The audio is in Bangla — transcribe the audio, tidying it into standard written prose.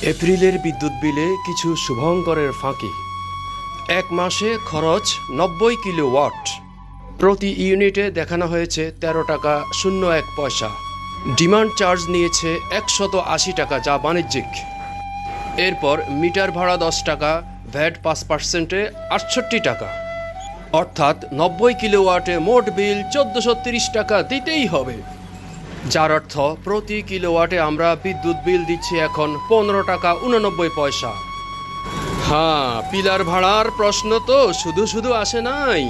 এপ্রিলের বিদ্যুৎ বিলে কিছু শুভঙ্করের ফাঁকি। এক মাসে খরচ ৯০ কিলোওয়াট, প্রতি ইউনিটে দেখানো হয়েছে ১৩ টাকা ০১ পয়সা। ডিমান্ড চার্জ নিয়েছে ১৮০ টাকা, যা বাণিজ্যিক। এরপর মিটার ভাড়া ১০ টাকা, ভ্যাট ৫%-এ ৬৮ টাকা, অর্থাৎ ৯০ কিলোওয়াটে মোট বিল ১৪৩০ টাকা দিতেই হবে, যার অর্থ প্রতি কিলোওয়াটে আমরা বিদ্যুৎ বিল দিচ্ছি এখন ১৫ টাকা ৮৯ পয়সা। হ্যাঁ, পিলার ভাড়ার প্রশ্ন তো শুধু শুধু আসে নাই।